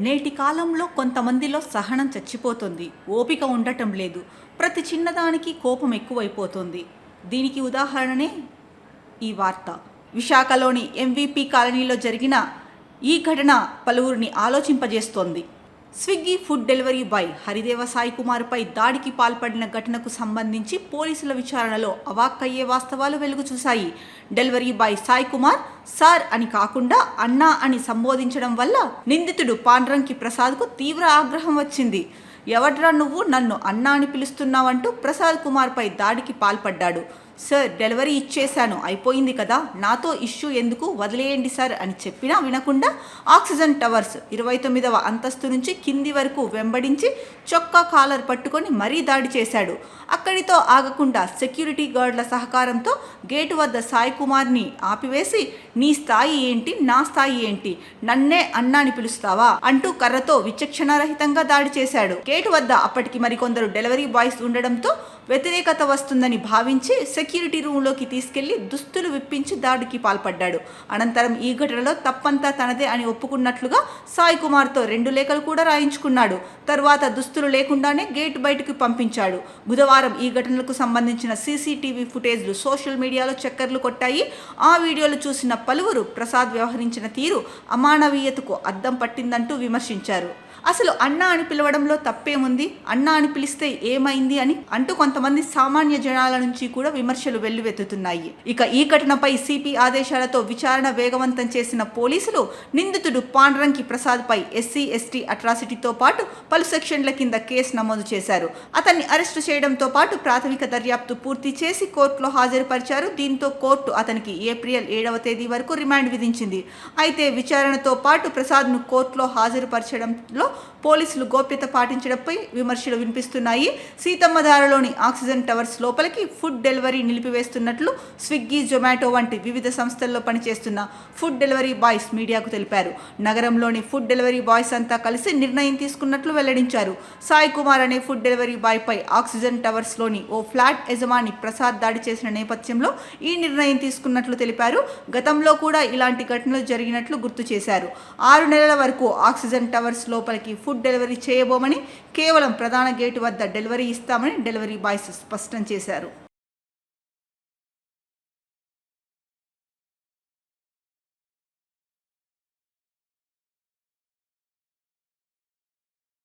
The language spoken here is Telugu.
నేటి కాలంలో కొంతమందిలో సహనం చచ్చిపోతుంది, ఓపిక ఉండటం లేదు. ప్రతి చిన్నదానికి కోపం ఎక్కువైపోతుంది. దీనికి ఉదాహరణే ఈ వార్త. విశాఖలోని ఎంవిపి కాలనీలో జరిగిన ఈ ఘటన పలువురిని ఆలోచింపజేస్తోంది. Swiggy food delivery boy Harideva Sai కుమార్పై దాడికి పాల్పడిన ఘటనకు సంబంధించి పోలీసుల విచారణలో అవాక్కయ్యే వాస్తవాలు వెలుగు చూశాయి. Delivery boy Sai Kumar sir అని కాకుండా అన్నా అని సంబోధించడం వల్ల నిందితుడు పాండ్రంకి ప్రసాద్కు తీవ్ర ఆగ్రహం వచ్చింది. ఎవడ్రా నువ్వు నన్ను అన్నా అని పిలుస్తున్నావంటూ ప్రసాద్ కుమార్పై దాడికి పాల్పడ్డాడు. సార్, డెలివరీ ఇచ్చేశాను, అయిపోయింది కదా, నాతో ఇష్యూ ఎందుకు, వదిలేయండి సార్ అని చెప్పినా వినకుండా ఆక్సిజన్ టవర్స్ 29వ అంతస్తు నుంచి కింది వరకు వెంబడించి చొక్కా కాలర్ పట్టుకొని మరీ దాడి చేశాడు. అక్కడితో ఆగకుండా సెక్యూరిటీ గార్డుల సహకారంతో గేటు వద్ద సాయి కుమార్ని ఆపివేసి, నీ స్థాయి ఏంటి, నా స్థాయి ఏంటి, నన్నే అన్నాని పిలుస్తావా అంటూ కర్రతో విచక్షణారహితంగా దాడి చేశాడు. గేటు వద్ద అప్పటికి మరికొందరు డెలివరీ బాయ్స్ ఉండడంతో వ్యతిరేకత వస్తుందని భావించి సెక్యూరిటీ రూమ్లోకి తీసుకెళ్లి దుస్తులు విప్పించి దాడికి పాల్పడ్డాడు. అనంతరం ఈ ఘటనలో తప్పంతా తనదే అని ఒప్పుకున్నట్లుగా సాయి కుమార్తో 2 లేఖలు కూడా రాయించుకున్నాడు. తర్వాత దుస్తులు లేకుండానే గేట్ బయటకు పంపించాడు. బుధవారం ఈ ఘటనలకు సంబంధించిన సీసీటీవీ ఫుటేజ్లు సోషల్ మీడియాలో చక్కర్లు కొట్టాయి. ఆ వీడియోలు చూసిన పలువురు ప్రసాద్ వ్యవహరించిన తీరు అమానవీయతకు అద్దం పట్టిందంటూ విమర్శించారు. అసలు అన్నా అని పిలవడంలో తప్పేముంది, అన్నా అని పిలిస్తే ఏమైంది అని అంటూ కొంతమంది సామాన్య జనాల నుంచి కూడా విమర్శలు వెల్లువెత్తుతున్నాయి. ఇక ఈ ఘటనపై సిపి ఆదేశాలతో విచారణ వేగవంతం చేసిన పోలీసులు నిందితుడు పాండ్రంకి ప్రసాద్పై ఎస్సీ ఎస్టీ అట్రాసిటీతో పాటు పలు సెక్షన్ల కింద కేసు నమోదు చేశారు. అతన్ని అరెస్టు చేయడంతో పాటు ప్రాథమిక దర్యాప్తు పూర్తి చేసి కోర్టులో హాజరుపరిచారు. దీంతో కోర్టు అతనికి ఏప్రిల్ 7వ తేదీ వరకు రిమాండ్ విధించింది. అయితే విచారణతో పాటు ప్రసాద్ను కోర్టులో హాజరుపరచడంలో పోలీసులు గోప్యత పాటించడంపై విమర్శలు వినిపిస్తున్నాయి. సీతమ్మధారలోని ఆక్సిజన్ టవర్స్ లోపలికి ఫుడ్ డెలివరీ నిలిపివేస్తున్నట్లు స్విగ్గీ, జొమాటో వంటి వివిధ సంస్థల్లో పనిచేస్తున్న ఫుడ్ డెలివరీ బాయ్స్ మీడియాకు తెలిపారు. నగరంలోని ఫుడ్ డెలివరీ బాయ్స్ అంతా కలిసి నిర్ణయం తీసుకున్నట్లు వెల్లడించారు. సాయి కుమార్ అనే ఫుడ్ డెలివరీ బాయ్పై ఆక్సిజన్ టవర్స్లోని ఓ ఫ్లాట్ యజమాని ప్రసాద్ దాడి చేసిన నేపథ్యంలో ఈ నిర్ణయం తీసుకున్నట్లు తెలిపారు. గతంలో కూడా ఇలాంటి ఘటనలు జరిగినట్లు గుర్తు చేశారు. 6 నెలల వరకు ఆక్సిజన్ టవర్స్ లోపలికి ఫుడ్ డెలివరీ చేయబోమని, కేవలం ప్రధాన గేటు వద్ద డెలివరీ ఇస్తామని డెలివరీ బాయ్స్ స్పష్టం చేశారు.